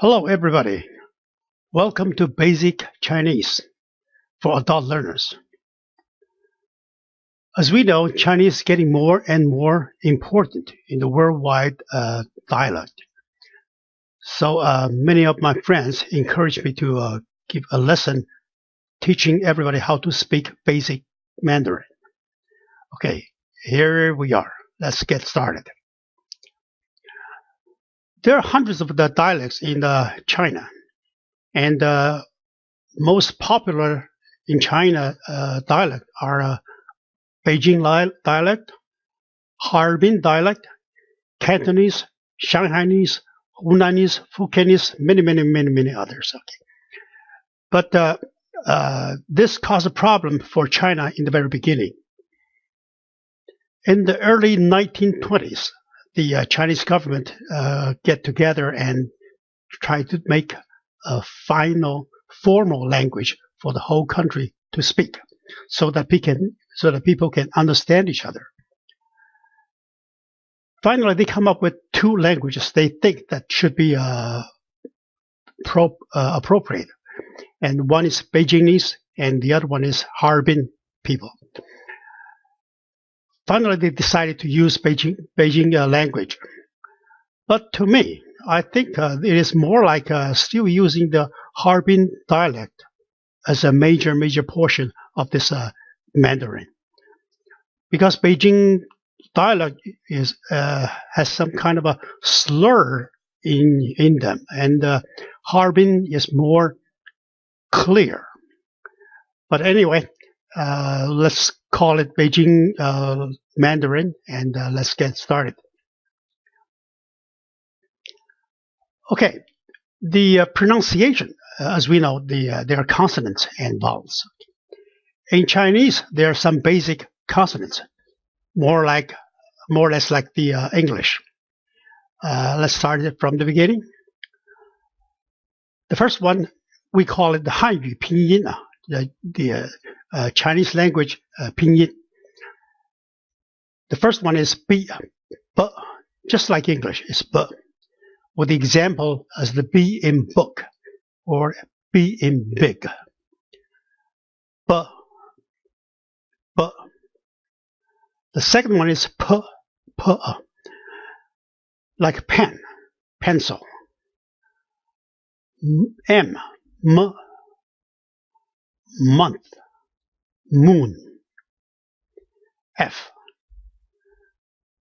Hello, everybody. Welcome to Basic Chinese for adult learners. As we know, Chinese is getting more and more important in the worldwide dialect. So many of my friends encourage me to give a lesson teaching everybody how to speak basic Mandarin. Okay, here we are. Let's get started. There are hundreds of the dialects in China, and most popular in China dialect are Beijing dialect, Harbin dialect, Cantonese, Shanghainese, Hunanese, Fukienese, many others. Okay. But this caused a problem for China in the very beginning. In the early 1920s, the Chinese government get together and try to make a final formal language for the whole country to speak, so that people can understand each other. Finally, they come up with two languages they think that should be appropriate, and one is Beijingese, and the other one is Harbin people. Finally, they decided to use Beijing language. But to me, I think it is more like still using the Harbin dialect as a major portion of this Mandarin, because Beijing dialect has some kind of a slur in them, and Harbin is more clear. But anyway, let's call it Beijing Mandarin, and let's get started. Okay, the pronunciation, as we know, there are consonants and vowels. In Chinese, there are some basic consonants, more or less like the English. Let's start it from the beginning. The first one, we call it the Hanyu Pinyin, the Chinese language Pinyin. The first one is B, just like English, it's B, with the example as the B in book or B in big. B. The second one is P, like pen, pencil. M, month, moon. F,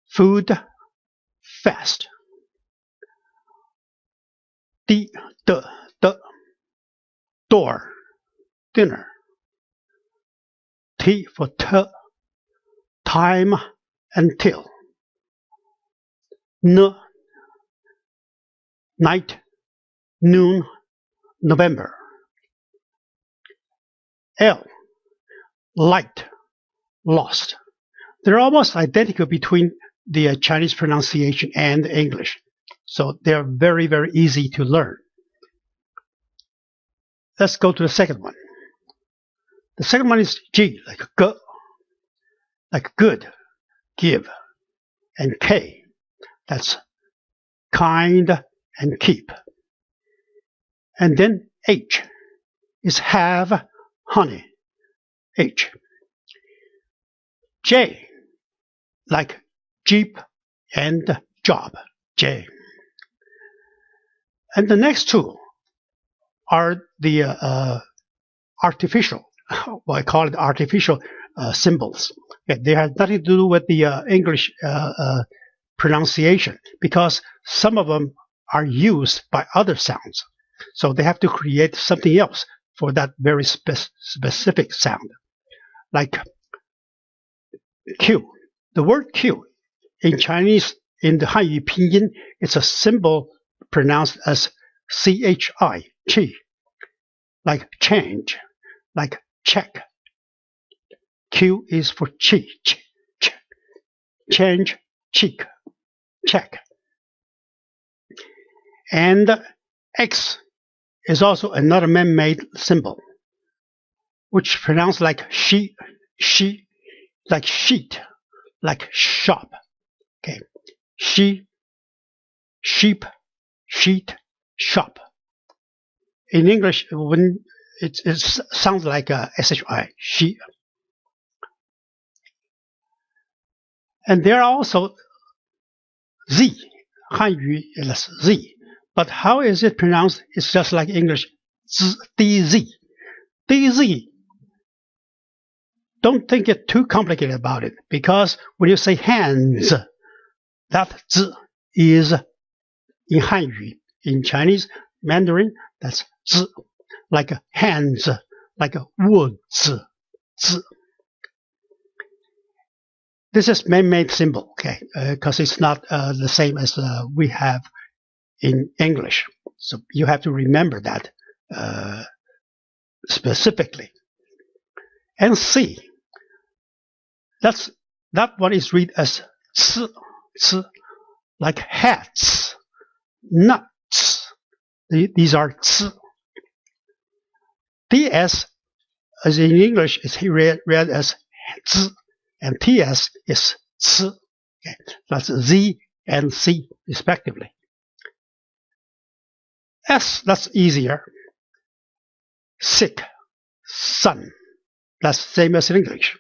food, fast. D, door, dinner. T for time, until. N, night, noon, November. L, light, lost. They're almost identical between the Chinese pronunciation and English, so they're very easy to learn. Let's go to the second one. The second one is G, like G, like good, give, and K, that's kind and keep. And then H is have, honey, H. J, like jeep and job, J. And the next two are the artificial, well, I call it artificial symbols. Okay, they have nothing to do with the English pronunciation, because some of them are used by other sounds. So they have to create something else for that very specific sound. Like Q. The word Q in Chinese, in the Hanyu Pinyin, it's a symbol pronounced as CHI, chi, like change, like check. Q is for chi, change, cheek, check. And X is also another man-made symbol, which pronounced like she, like sheet, like shop. Okay, she, sheep, sheet, shop. In English, when it sounds like a SHI, she. And there are also Z, Hanyu is Z. But how is it pronounced? It's just like English, DZ. DZ. Don't think it too complicated about it, because when you say hands, that Z is in Hanyu. In Chinese, Mandarin, that's Z, like hands, like woods, Z. This is man-made symbol, okay, because it's not the same as we have in English. So you have to remember that specifically. And C, that one is read as c, like hats, nuts. These are c. DS, as in English, is read as z, and TS is c. Okay. That's Z and C respectively. S, that's easier. Sick, son. That's the same as in English.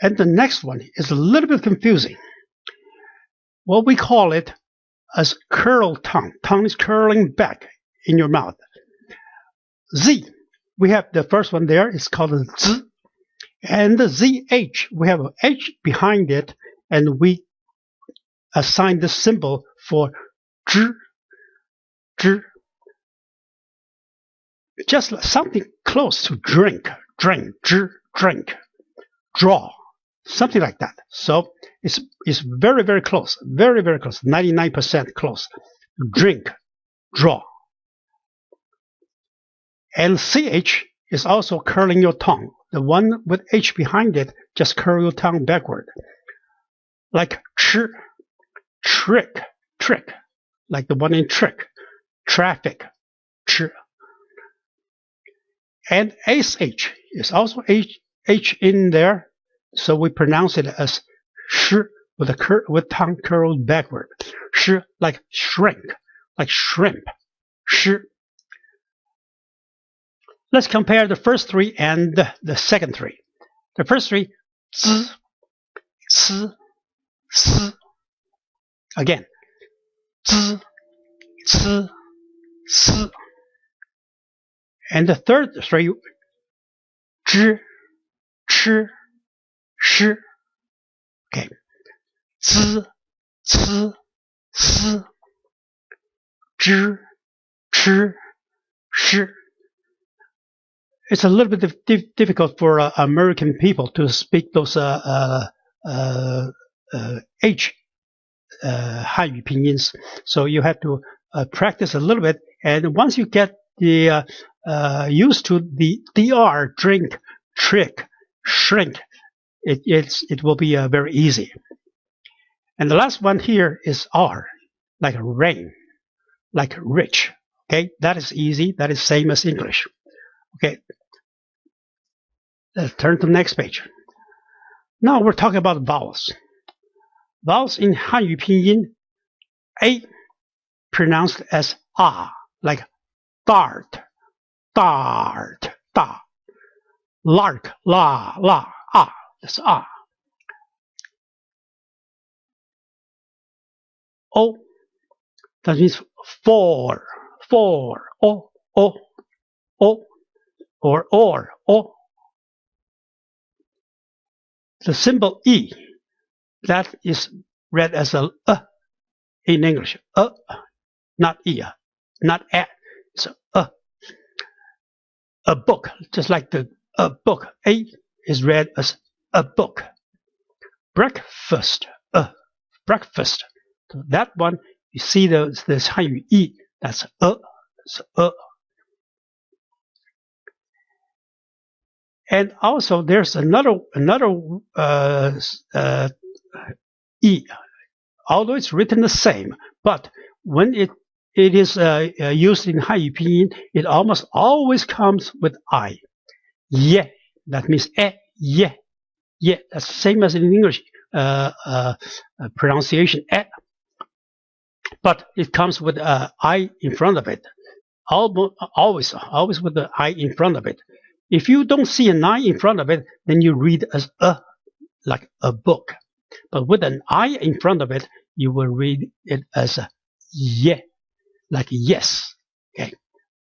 And the next one is a little bit confusing. What we call it as curl tongue. Tongue is curling back in your mouth. Z, we have the first one there, it's called Z. And the ZH, we have an H behind it, and we assign the symbol for zh, zh. Just something close to drink, zh, drink, draw, something like that. So it's very, very close, very, very close, 99% close. Drink, draw. And CH is also curling your tongue. The one with H behind it, just curl your tongue backward. Like ch, trick, trick. Like the one in trick, traffic, ch. And SH is also H in there, so we pronounce it as sh with tongue curled backward. Sh, like shrink, like shrimp, sh. Let's compare the first three and the second three. The first three, z, c, s. Again, z, c, s. And the third three, zh, ch, sh. Okay, z, c, s, zh, ch, sh. It's a little bit difficult for American people to speak those H Hanyu pinyin, so you have to practice a little bit. And once you get the used to the DR, drink, trick, shrink, it will be very easy. And the last one here is R, like rain, like rich. Okay, that is easy. That is same as English. Okay, let's turn to the next page. Now we're talking about vowels. Vowels in Hanyu pinyin, A pronounced as A, like dart, dart, da. Lark, la, la, ah, that's ah. O, that means for, o, o, o, or, o. The symbol E, that is read as a in English, not E, not a, it's a. A book, just like a book, A is read as a book. Breakfast, breakfast. So that one, you see this Hanyu E, that's a. And also there's another E, although it's written the same, but when it is used in Hanyu pinyin, it almost always comes with I. Ye, that means ye. Ye, that's the same as in English pronunciation. but it comes with I in front of it. Always with the I in front of it. If you don't see an I in front of it, then you read as a, like a book. But with an I in front of it, you will read it as a yeah, like yes. Okay,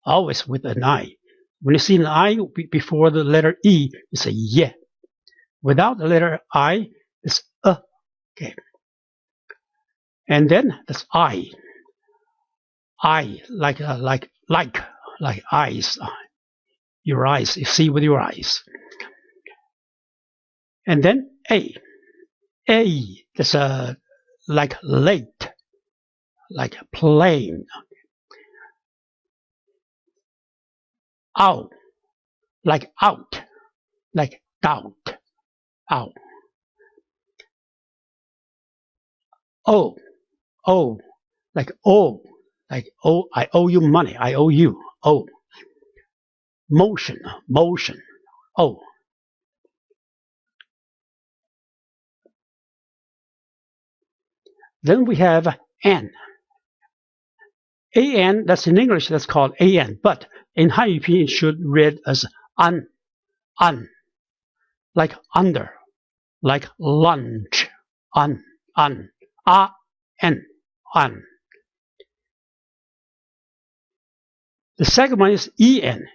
always with an I. When you see an I before the letter E, it's a yeah. Without the letter I, it's a. Okay, and then that's I. I like eyes. Your eyes. You see with your eyes. And then A. That's like late, like plain. Ow, like out, like doubt. Ow. Oh, like oh, I owe you money. I owe you. Oh, motion. Oh. Then we have an. An, that's in English, that's called an, but in Hanyu Pinyin it should read as an, like under, like lunch, an, an, an. The second one is en,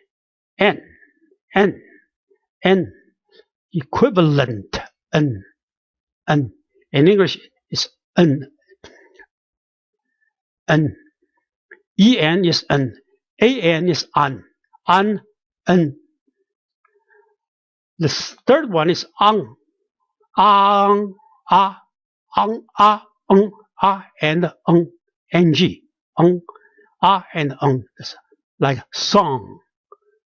equivalent, en. In English, it's en. En is an is an. The third one is ang, and and like song,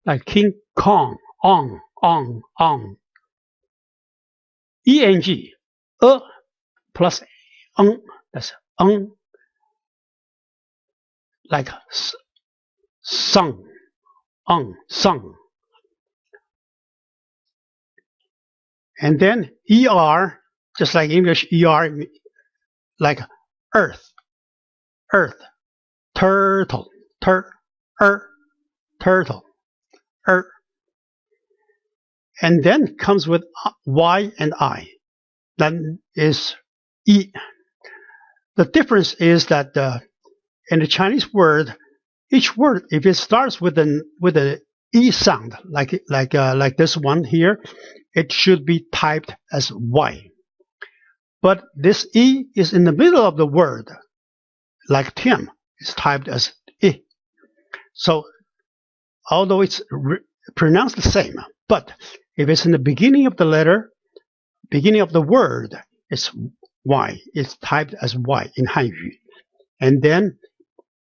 like King Kong, eng, plus that's like sung, sung. And then just like English, like earth, turtle, turtle, and then comes with Y and I. That is E. The difference is that in the Chinese word, each word, if it starts with an E sound, like this one here, it should be typed as Y. But this E is in the middle of the word, like Tim is typed as I. So although it's pronounced the same, but if it's in the beginning of the letter, beginning of the word, it's Y. It's typed as Y in Hanyu. And then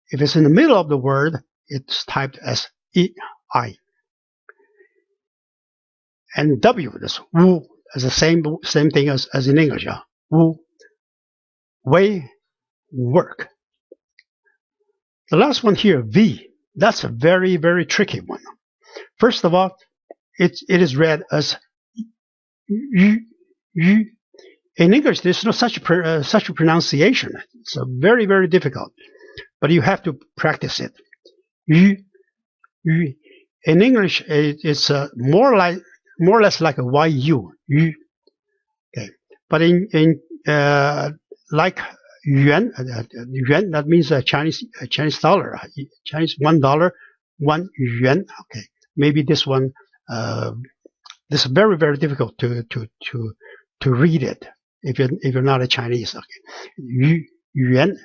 if it's in the middle of the word, it's typed as I. And W, this Wu, is the same thing as in English. Wu, way, work. The last one here, V, that's a very, very tricky one. First of all, it is read as yu. In English, there's no such a pronunciation. It's very, very difficult. But you have to practice it. Yu. In English, it's more or less like a yu. Okay. But in like yuan, that means a Chinese dollar, Chinese $1, 1 yuan. Okay. Maybe this one, this is very, very difficult to read it if you're not a Chinese. Okay. Yuan.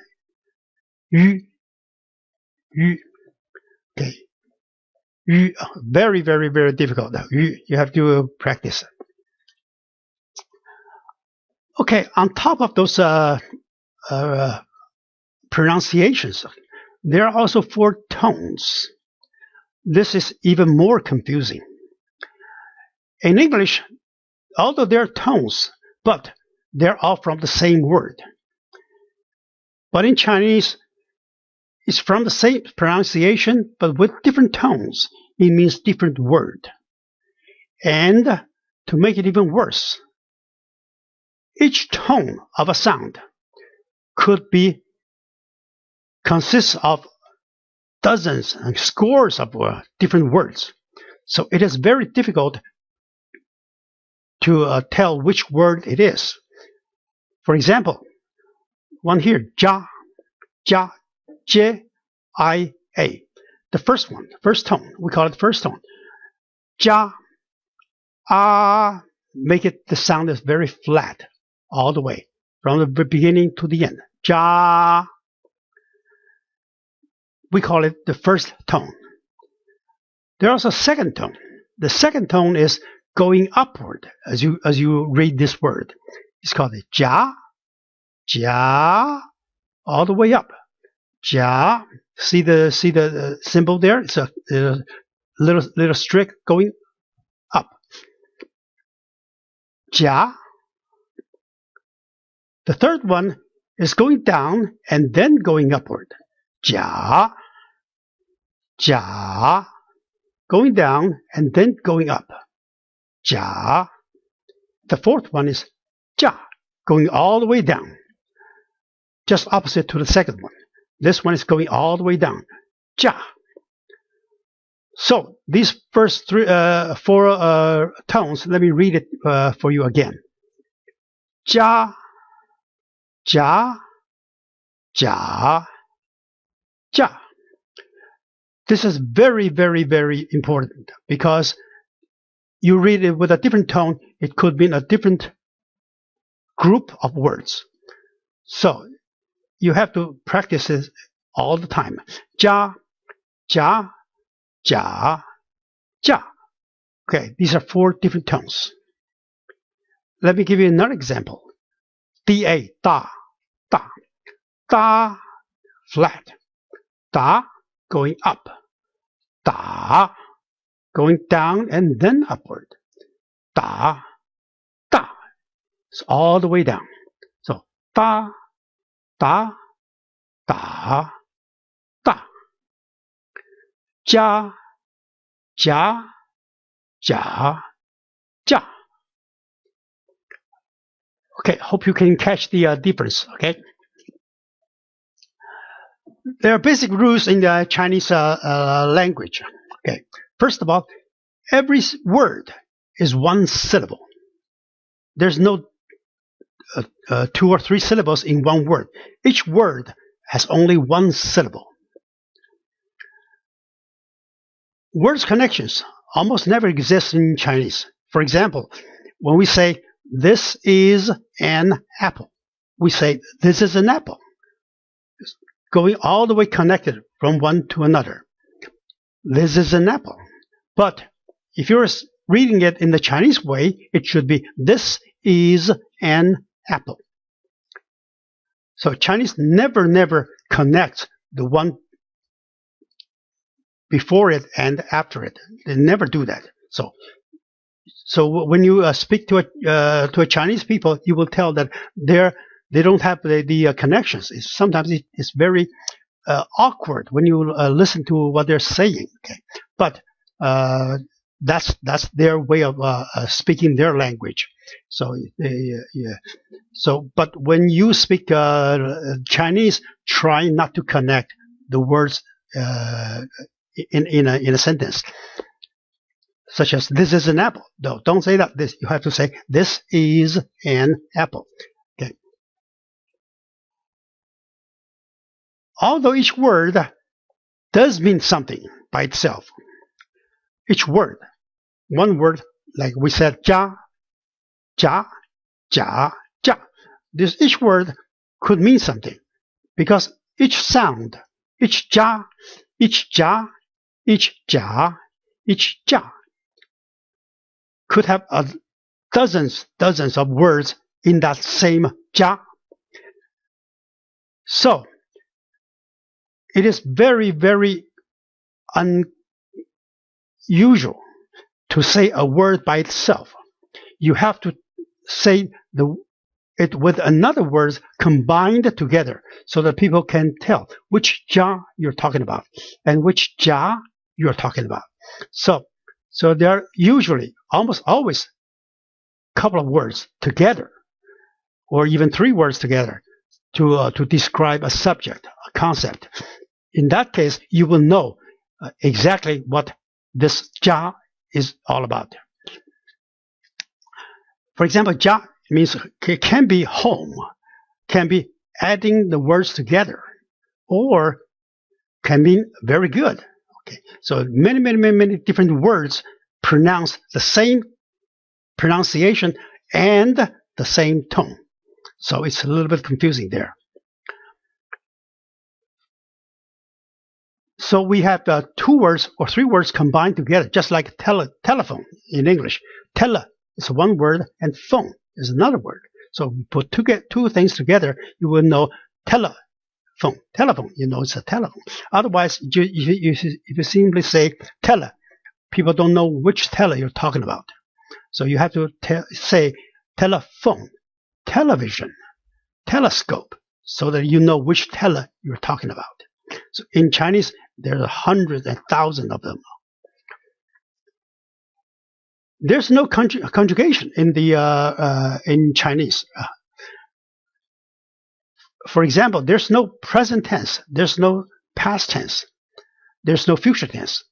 Okay. Very, very, very difficult. You have to practice. Okay, on top of those pronunciations, there are also 4 tones. This is even more confusing. In English, although there are tones, but they're all from the same word. But in Chinese, it's from the same pronunciation, but with different tones. It means different word. And to make it even worse, each tone of a sound could be consists of dozens and scores of different words. So it is very difficult to tell which word it is. For example, one here, ja, ja, j, I, a. The first one, first tone, we call it first tone. Ja, ah, make it, the sound is very flat all the way from the beginning to the end. Ja, we call it the first tone. There's also a second tone. The second tone is going upward as you read this word. It's called the ja, ja, all the way up. Ja, see the symbol there? It's a little streak going up. Ja. The third one is going down and then going upward. Ja, ja, going down and then going up. Ja. The fourth one is ja, going all the way down, just opposite to the second one. This one is going all the way down. Ja. So these first four tones, let me read it for you again. Ja, ja, ja, ja. This is very, very, very important because you read it with a different tone, it could mean a different group of words. So you have to practice this all the time. Ja, ja, ja, ja. Okay, these are four different tones. Let me give you another example. Da, da, da, da, flat. Da, going up. Da, going down and then upward. Da, da. It's all the way down. So da, da, da, da. Ja, ja, ja, ja. Okay, hope you can catch the difference, okay? There are basic rules in the Chinese language. Okay, first of all, every word is one syllable. There's no 2 or 3 syllables in one word. Each word has only one syllable. Words connections almost never exist in Chinese. For example, when we say, this is an apple, we say, this is an apple. It's going all the way connected from one to another. This is an apple. But if you're reading it in the Chinese way, it should be, this is an apple. So Chinese never connects the one before it and after it. They never do that. So when you speak to a Chinese people, you will tell that they don't have the connections. Sometimes it's very awkward when you listen to what they're saying. Okay, but that's their way of speaking their language. So yeah. So, but when you speak Chinese, try not to connect the words in a sentence, such as this is an apple. No, don't say that. You have to say this is an apple. Okay. Although each word does mean something by itself, each word, one word, like we said, ja, ja, ja, ja. Each word could mean something because each sound, each ja, each ja, each ja, each ja, could have dozens of words in that same ja. So it is very, very unusual to say a word by itself. You have to say it with another words combined together so that people can tell which ja you're talking about and which ja you're talking about. So there are usually almost always a couple of words together or even 3 words together. to describe a subject, a concept. In that case, you will know exactly what this 家 is all about. For example, 家 means it can be home, can be adding the words together, or can mean very good. Okay, so many different words pronounce the same pronunciation and the same tone. So it's a little bit confusing there. So we have 2 words or 3 words combined together, just like telephone in English. Tele is one word and phone is another word. So we put 2 things together, you will know telephone. Telephone, you know it's a telephone. Otherwise, if you simply say tele, people don't know which tele you're talking about. So you have to say telephone, television, telescope, so that you know which tele you're talking about. So in Chinese, there are hundreds and thousands of them. There's no conjugation in in Chinese. For example, there's no present tense, there's no past tense, there's no future tense.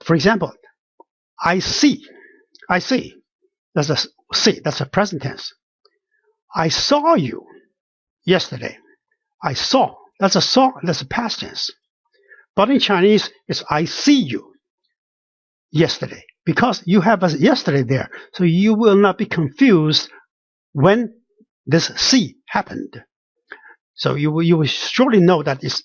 For example, I see. That's a present tense. I saw you yesterday. I saw. That's a past tense. But in Chinese, it's I see you yesterday, because you have a yesterday there. So you will not be confused when this see happened. So you will surely know that is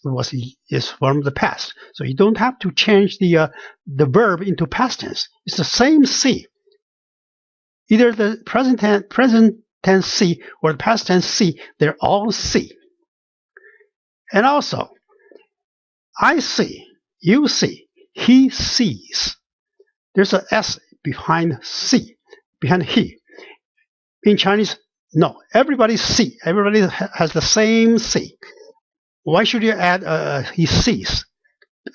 from the past. So you don't have to change the verb into past tense. It's the same see. Either the present tense see or the past tense see, they're all see. And also, I see, you see, he sees. There's an S behind see, behind he. In Chinese, no, everybody see. Everybody has the same see. Why should you add he sees?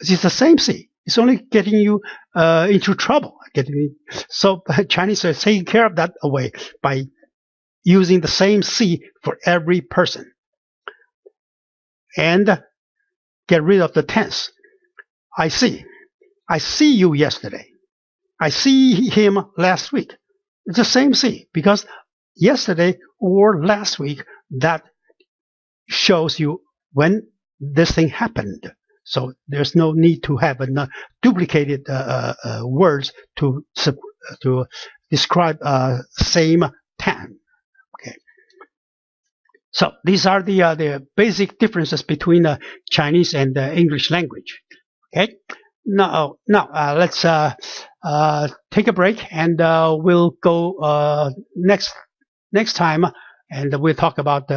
It's the same see. It's only getting you into trouble. So Chinese are taking care of that away by using the same see for every person. And get rid of the tense. I see. I see you yesterday. I see him last week. It's the same see, because yesterday or last week, that shows you when this thing happened. So there's no need to have duplicated words to describe same time. Okay. So these are the basic differences between Chinese and English language. Okay. Now let's take a break, and we'll go next time, and we'll talk about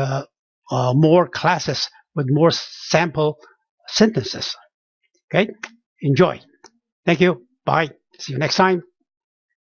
more classes with more sample sentences. Okay. Enjoy. Thank you. Bye. See you next time.